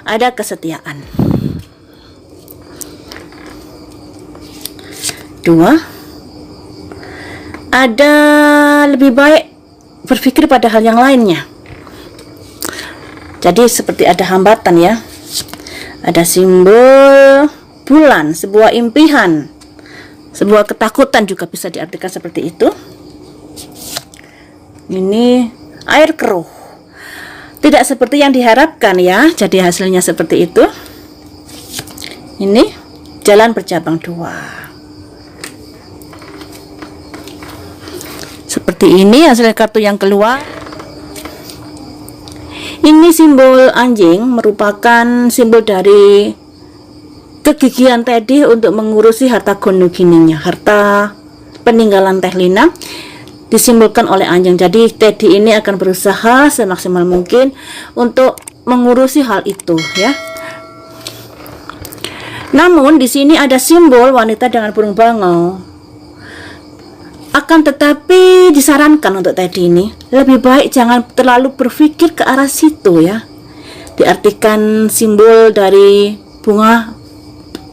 ada kesetiaan. 2, ada lebih baik berpikir pada hal yang lainnya. Jadi seperti ada hambatan ya. Ada simbol bulan, sebuah impian, sebuah ketakutan juga bisa diartikan seperti itu. Ini air keruh. Tidak seperti yang diharapkan ya. Jadi hasilnya seperti itu. Ini jalan bercabang 2. Seperti ini hasil kartu yang keluar. Ini simbol anjing, merupakan simbol dari kegigihan Teddy untuk mengurusi harta gono gininya, harta peninggalan Teh Lina disimbolkan oleh anjing. Jadi Teddy ini akan berusaha semaksimal mungkin untuk mengurusi hal itu ya. Namun di sini ada simbol wanita dengan burung bangau. Akan tetapi disarankan untuk Teddy ini lebih baik jangan terlalu berpikir ke arah situ ya. Diartikan simbol dari bunga,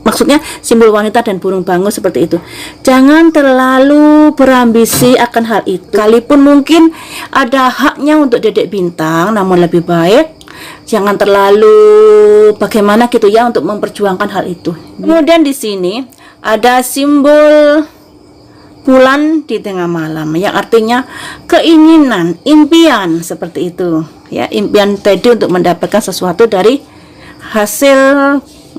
maksudnya simbol wanita dan burung bangau seperti itu. Jangan terlalu berambisi akan hal itu. Kalaupun mungkin ada haknya untuk Dedek Bintang, namun lebih baik jangan terlalu bagaimana gitu ya untuk memperjuangkan hal itu. Kemudian di sini ada simbol bulan di tengah malam yang artinya keinginan, impian seperti itu ya, impian Teddy untuk mendapatkan sesuatu dari hasil,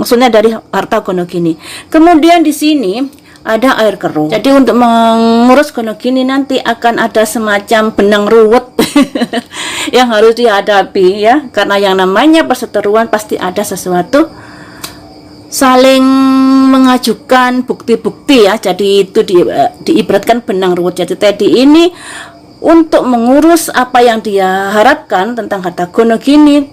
maksudnya dari harta gono gini. Kemudian di sini ada air keruh. Jadi untuk mengurus gono gini nanti akan ada semacam benang ruwet yang harus dihadapi ya, karena yang namanya perseteruan pasti ada sesuatu saling mengajukan bukti-bukti ya. Jadi itu diibaratkan benang ruwet. Jadi Teddy ini untuk mengurus apa yang dia harapkan tentang harta gono gini,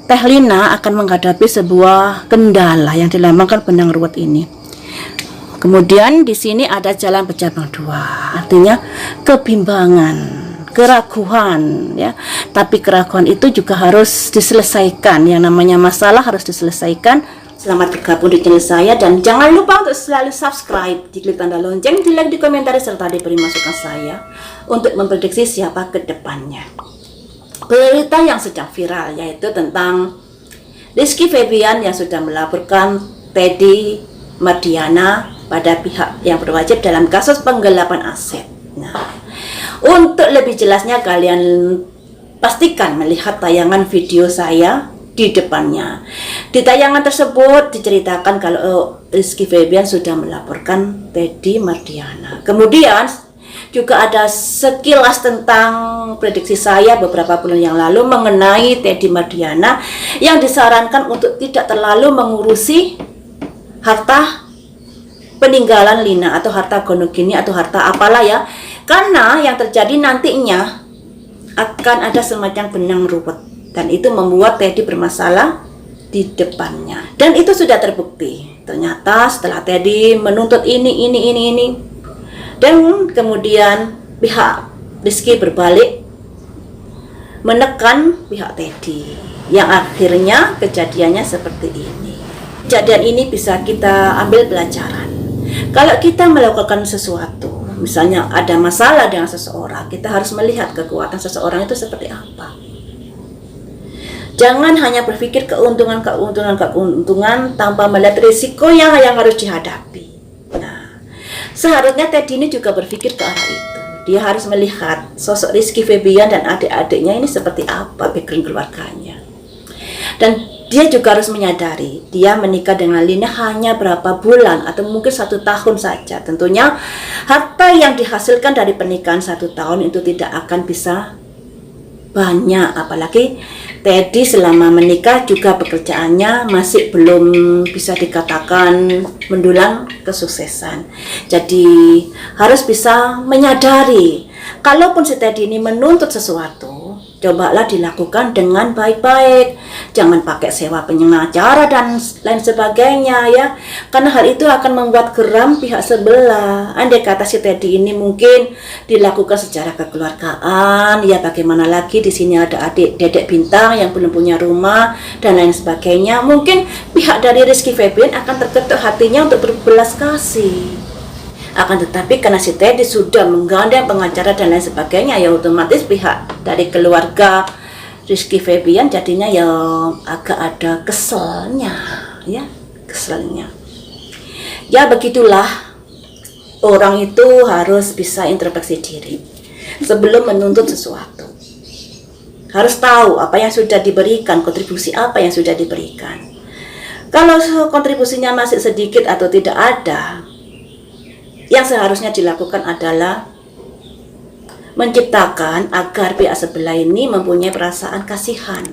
Teh Lina akan menghadapi sebuah kendala yang dilambangkan benang ruwet ini. Kemudian di sini ada jalan bercabang 2, artinya kebimbangan, keraguan ya. Tapi keraguan itu juga harus diselesaikan. Yang namanya masalah harus diselesaikan. Selamat bergabung di channel saya dan jangan lupa untuk selalu subscribe, diklik tanda lonceng, di like, di komentar, serta diberi masukan saya untuk memprediksi siapa ke depannya. Berita yang sedang viral yaitu tentang Rizky Febian yang sudah melaporkan Teddy Mardiana pada pihak yang berwajib dalam kasus penggelapan aset. Nah, untuk lebih jelasnya kalian pastikan melihat tayangan video saya di depannya. Di tayangan tersebut diceritakan kalau Rizky Febian sudah melaporkan Teddy Mardiana. Kemudian juga ada sekilas tentang prediksi saya beberapa bulan yang lalu mengenai Teddy Mardiana yang disarankan untuk tidak terlalu mengurusi harta peninggalan Lina atau harta gono gini atau harta apalah ya, karena yang terjadi nantinya akan ada semacam benang ruwet dan itu membuat Teddy bermasalah di depannya. Dan itu sudah terbukti. Ternyata setelah Teddy menuntut ini dan kemudian pihak Rizky berbalik menekan pihak Teddy, yang akhirnya kejadiannya seperti ini. Kejadian ini bisa kita ambil pelajaran. Kalau kita melakukan sesuatu, misalnya ada masalah dengan seseorang, kita harus melihat kekuatan seseorang itu seperti apa. Jangan hanya berpikir keuntungan tanpa melihat risiko yang harus dihadapi. Nah, seharusnya Teddy ini juga berpikir ke arah itu. Dia harus melihat sosok Rizky Febian dan adik-adiknya ini seperti apa background keluarganya. Dan dia juga harus menyadari dia menikah dengan Lina hanya berapa bulan atau mungkin 1 tahun saja. Tentunya harta yang dihasilkan dari pernikahan 1 tahun itu tidak akan bisa banyak, apalagi Teddy selama menikah juga pekerjaannya masih belum bisa dikatakan mendulang kesuksesan. Jadi harus bisa menyadari kalaupun si Teddy ini menuntut sesuatu, cobalah dilakukan dengan baik-baik. Jangan pakai sewa pengacara dan lain sebagainya ya. Karena hal itu akan membuat geram pihak sebelah. Andai kata si Teddy ini mungkin dilakukan secara kekeluargaan, ya bagaimana lagi di sini ada adik Dedek Bintang yang belum punya rumah dan lain sebagainya. Mungkin pihak dari Rizky Febian akan terketuk hatinya untuk berbelas kasih. Akan tetapi karena si Teddy sudah menggandeng pengacara dan lain sebagainya, ya otomatis pihak dari keluarga Rizky Febian jadinya ya agak ada keselnya, ya keselnya. Ya begitulah, orang itu harus bisa introspeksi diri sebelum menuntut sesuatu. Harus tahu apa yang sudah diberikan, kontribusi apa yang sudah diberikan. Kalau kontribusinya masih sedikit atau tidak ada, yang seharusnya dilakukan adalah menciptakan agar pihak sebelah ini mempunyai perasaan kasihan,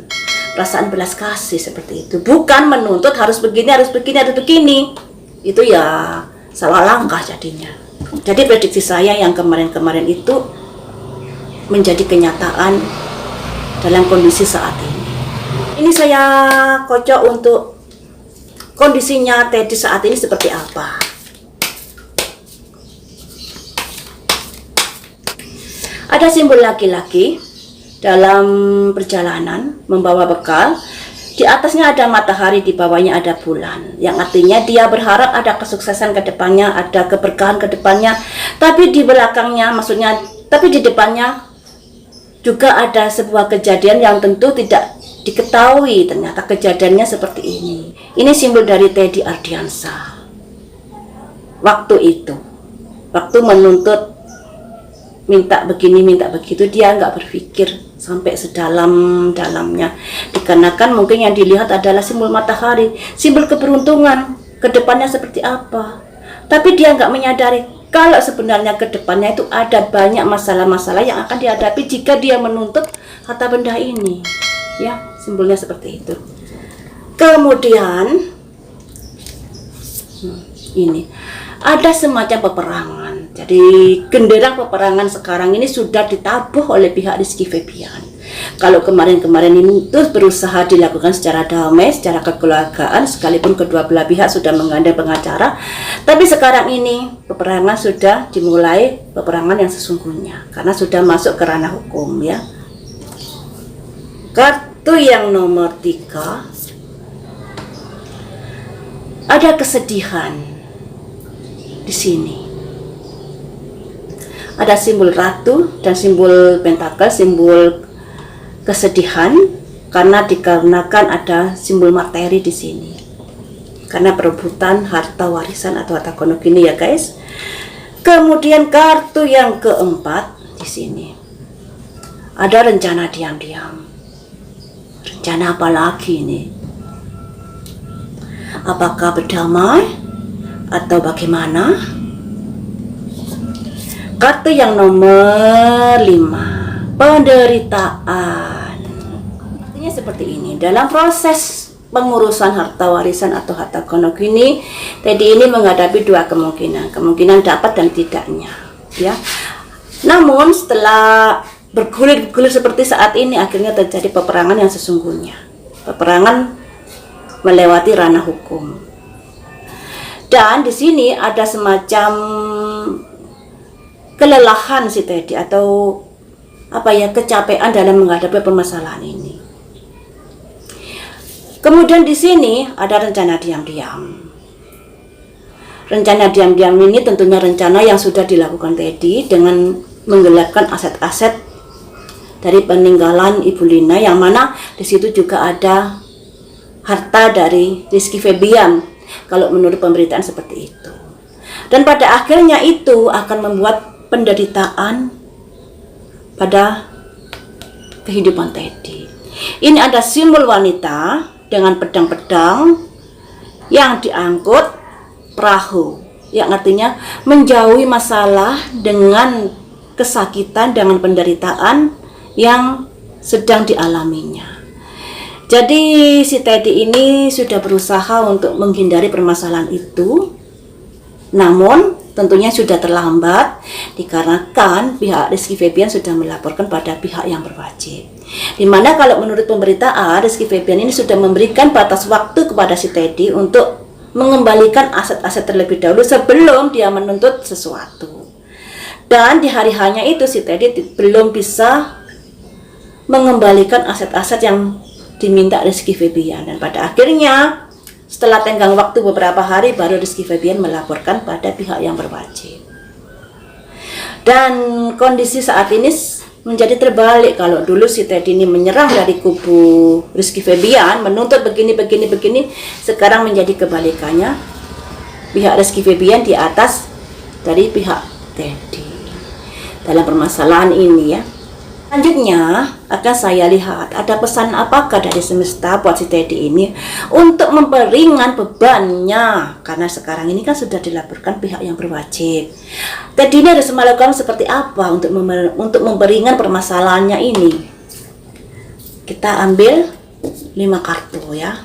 perasaan belas kasih seperti itu. Bukan menuntut harus begini, harus begini, harus begini. Itu ya salah langkah jadinya. Jadi prediksi saya yang kemarin-kemarin itu menjadi kenyataan dalam kondisi saat ini. Ini saya kocok untuk kondisinya Teddy saat ini seperti apa. Ada simbol laki-laki dalam perjalanan membawa bekal. Di atasnya ada matahari, di bawahnya ada bulan. Yang artinya dia berharap ada kesuksesan ke depannya, ada keberkahan ke depannya. Tapi di belakangnya, tapi di depannya juga ada sebuah kejadian yang tentu tidak diketahui. Ternyata kejadiannya seperti ini. Ini simbol dari Teddy Ardiansah. Waktu itu, waktu menuntut minta begini, minta begitu, dia nggak berpikir sampai sedalam-dalamnya. Dikarenakan mungkin yang dilihat adalah simbol matahari, simbol keberuntungan, kedepannya seperti apa. Tapi dia nggak menyadari kalau sebenarnya kedepannya itu ada banyak masalah-masalah yang akan dihadapi jika dia menuntut harta benda ini. Ya, simbolnya seperti itu. Kemudian, ini ada semacam peperangan. Jadi genderang peperangan sekarang ini sudah ditabuh oleh pihak Rizky Febian. Kalau kemarin-kemarin ini terus berusaha dilakukan secara damai, secara kekeluargaan, sekalipun kedua belah pihak sudah menggandeng pengacara, tapi sekarang ini peperangan sudah dimulai, peperangan yang sesungguhnya, karena sudah masuk ke ranah hukum ya. Kartu yang nomor 3, ada kesedihan di sini. Ada simbol ratu dan simbol pentakel, simbol kesedihan karena dikarenakan ada simbol materi di sini. Karena perebutan harta warisan atau harta gono gini ya guys. Kemudian kartu yang keempat di sini. Ada rencana diam-diam. Rencana apa lagi ini? Apakah berdamai atau bagaimana? Kartu yang nomor 5, penderitaan. Artinya seperti ini, dalam proses pengurusan harta warisan atau harta gono gini, Teddy ini menghadapi dua kemungkinan dapat dan tidaknya ya. Namun setelah bergulir-gulir seperti saat ini, akhirnya terjadi peperangan yang sesungguhnya, peperangan melewati ranah hukum. Dan di sini ada semacam kelelahan si Teddy atau kecapean dalam menghadapi permasalahan ini. Kemudian di sini ada rencana diam-diam. Rencana diam-diam ini tentunya rencana yang sudah dilakukan Teddy dengan menggelapkan aset-aset dari peninggalan Ibu Lina, yang mana di situ juga ada harta dari Rizky Febian kalau menurut pemberitaan seperti itu. Dan pada akhirnya itu akan membuat penderitaan pada kehidupan Teddy. Ini ada simbol wanita dengan pedang-pedang yang diangkut perahu, yang artinya menjauhi masalah dengan kesakitan, dengan penderitaan yang sedang dialaminya. Jadi si Teddy ini sudah berusaha untuk menghindari permasalahan itu, namun tentunya sudah terlambat dikarenakan pihak Rizky Febian sudah melaporkan pada pihak yang berwajib. Dimana kalau menurut pemberitaan, Rizky Febian ini sudah memberikan batas waktu kepada si Teddy untuk mengembalikan aset-aset terlebih dahulu sebelum dia menuntut sesuatu. Dan di hari hanya itu si Teddy belum bisa mengembalikan aset-aset yang diminta Rizky Febian. Dan pada akhirnya setelah tenggang waktu beberapa hari baru Rizky Febian melaporkan pada pihak yang berwajib. Dan kondisi saat ini menjadi terbalik. Kalau dulu si Teddy ini menyerang dari kubu Rizky Febian, menuntut begini, sekarang menjadi kebalikannya. Pihak Rizky Febian di atas dari pihak Teddy dalam permasalahan ini ya. Selanjutnya akan saya lihat ada pesan apakah dari semesta buat si Teddy ini untuk memperingan bebannya, karena sekarang ini kan sudah dilaporkan pihak yang berwajib. Teddy ini harus melakukan seperti apa untuk memperingan permasalahannya ini. Kita ambil 5 kartu ya.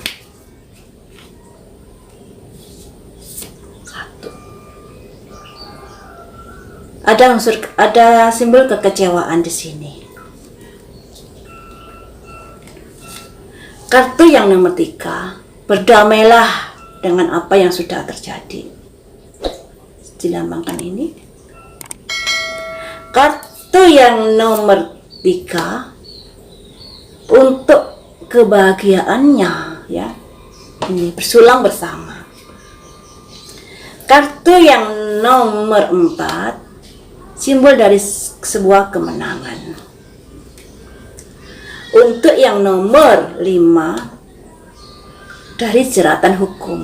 1. Ada simbol kekecewaan di sini. Kartu yang nomor 3, berdamailah dengan apa yang sudah terjadi. Dilambangkan ini. Kartu yang nomor 3, untuk kebahagiaannya ya. Ini bersulang bersama. Kartu yang nomor 4, simbol dari sebuah kemenangan. Untuk yang nomor 5, dari jeratan hukum.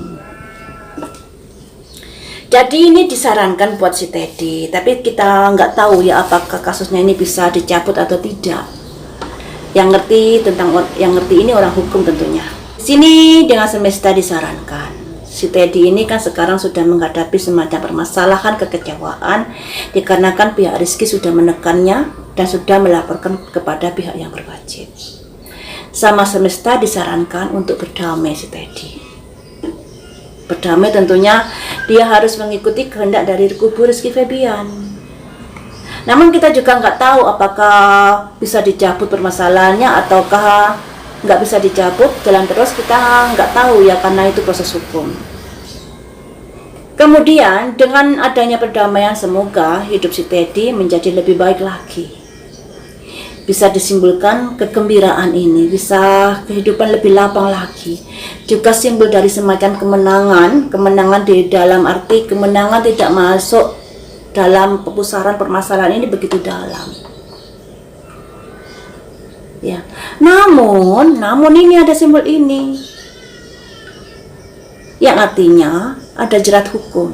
Jadi ini disarankan buat si Teddy, tapi kita nggak tahu ya apakah kasusnya ini bisa dicabut atau tidak. Yang ngerti ini orang hukum tentunya. Di sini dengan semesta disarankan. Si Teddy ini kan sekarang sudah menghadapi semacam permasalahan kekecewaan dikarenakan pihak Rizky sudah menekannya dan sudah melaporkan kepada pihak yang berwajib. Sama semesta disarankan untuk berdamai si Teddy. Berdamai tentunya dia harus mengikuti kehendak dari kubu Rizky Febian. Namun kita juga nggak tahu apakah bisa dicabut permasalahannya ataukah nggak bisa dicabut, jalan terus, kita nggak tahu ya karena itu proses hukum. Kemudian dengan adanya perdamaian semoga hidup si Teddy menjadi lebih baik lagi. Bisa disimbolkan kegembiraan ini, bisa kehidupan lebih lapang lagi. Juga simbol dari semacam kemenangan di dalam arti kemenangan tidak masuk dalam pusaran permasalahan ini begitu dalam. Ya, namun ini ada simbol ini yang artinya ada jerat hukum.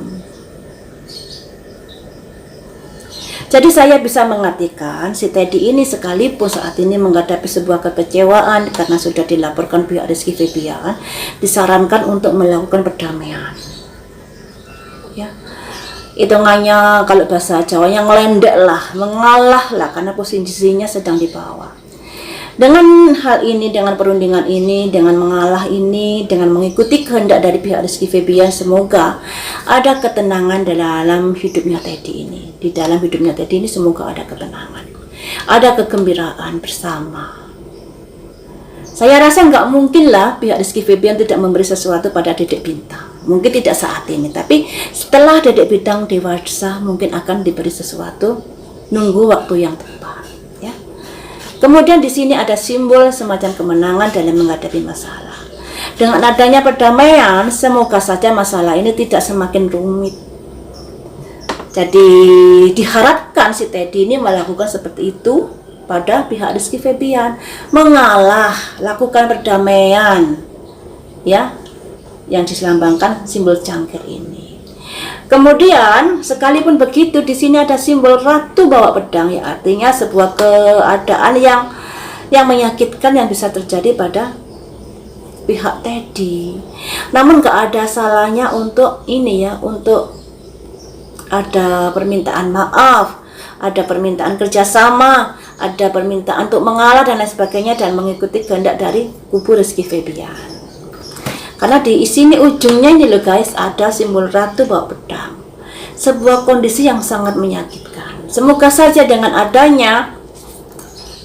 Jadi saya bisa mengartikan si Teddy ini sekalipun saat ini menghadapi sebuah kekecewaan karena sudah dilaporkan pihak Rizky Febian, disarankan untuk melakukan perdamaian. Ya, hitungannya kalau bahasa Jawa yang ngelendek lah, mengalah lah karena posisinya sedang di bawah. Dengan hal ini, dengan perundingan ini, dengan mengalah ini, dengan mengikuti kehendak dari pihak Rizky Febian, semoga ada ketenangan dalam hidupnya Teddy ini. Di dalam hidupnya Teddy ini semoga ada ketenangan, ada kegembiraan bersama. Saya rasa nggak mungkin lah pihak Rizky Febian tidak memberi sesuatu pada Dedek Bintang. Mungkin tidak saat ini, tapi setelah Dedek Bintang dewasa mungkin akan diberi sesuatu, nunggu waktu yang tepat. Kemudian di sini ada simbol semacam kemenangan dalam menghadapi masalah. Dengan adanya perdamaian, semoga saja masalah ini tidak semakin rumit. Jadi diharapkan si Teddy ini melakukan seperti itu pada pihak Rizky Febian, mengalah, lakukan perdamaian, ya, yang dilambangkan simbol cangkir ini. Kemudian sekalipun begitu di sini ada simbol ratu bawa pedang, ya artinya sebuah keadaan yang menyakitkan yang bisa terjadi pada pihak Teddy. Namun gak ada salahnya untuk ini ya, untuk ada permintaan maaf, ada permintaan kerjasama, ada permintaan untuk mengalah dan lain sebagainya dan mengikuti kehendak dari kubu Rizky Febian. Karena di sini ujungnya ini loh guys, ada simbol ratu bawa pedang. Sebuah kondisi yang sangat menyakitkan. Semoga saja dengan adanya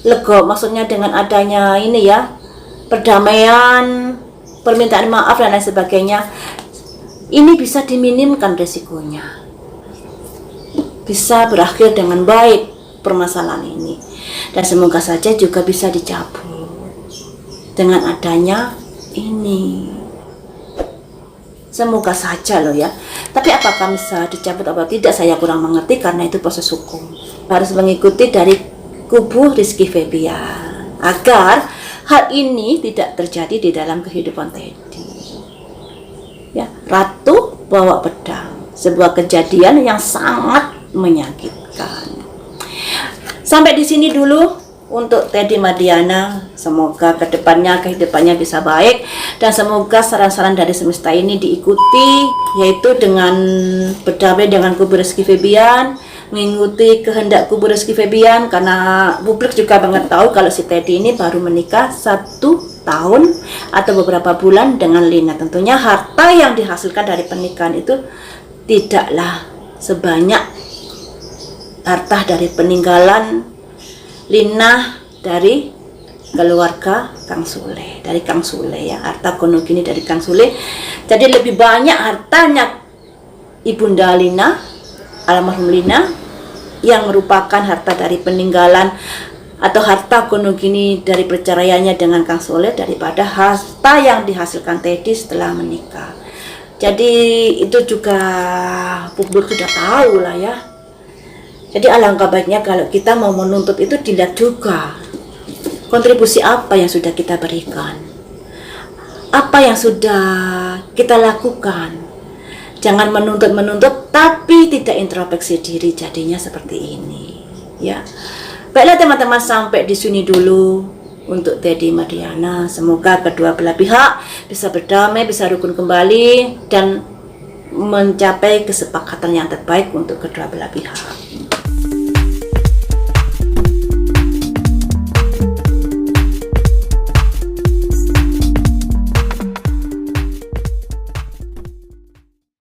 lega, maksudnya dengan adanya ini ya, perdamaian, permintaan maaf dan lain sebagainya, ini bisa diminimkan resikonya, bisa berakhir dengan baik permasalahan ini, dan semoga saja juga bisa dicabut dengan adanya ini. Semoga saja loh ya. Tapi apakah bisa dicabut atau tidak, saya kurang mengerti karena itu proses hukum. Harus mengikuti dari kubu Rizky Febian agar hal ini tidak terjadi di dalam kehidupan Teddy. Ya, Ratu bawa pedang, sebuah kejadian yang sangat menyakitkan. Sampai di sini dulu untuk Teddy Mardiana. Semoga kedepannya kehidupannya bisa baik, dan semoga saran-saran dari semesta ini diikuti, yaitu dengan berdamai dengan kubu Rizky Febian, mengikuti kehendak kubu Rizky Febian, karena publik juga banget tahu kalau si Teddy ini baru menikah 1 tahun atau beberapa bulan dengan Lina. Tentunya harta yang dihasilkan dari pernikahan itu tidaklah sebanyak harta dari peninggalan Lina dari keluarga Kang Sule, dari Kang Sule ya, harta konogini dari Kang Sule. Jadi lebih banyak hartanya Ibunda Lina, almarhum Lina, yang merupakan harta dari peninggalan atau harta konogini dari perceraiannya dengan Kang Sule daripada harta yang dihasilkan Teddy setelah menikah. Jadi itu juga publik sudah tahu lah ya. Jadi alangkah baiknya kalau kita mau menuntut itu dilihat juga kontribusi apa yang sudah kita berikan, apa yang sudah kita lakukan. Jangan menuntut tapi tidak introspeksi diri, jadinya seperti ini ya. Baiklah teman-teman, sampai di sini dulu untuk Teddy Mardiana. Semoga kedua belah pihak bisa berdamai, bisa rukun kembali, dan mencapai kesepakatan yang terbaik untuk kedua belah pihak.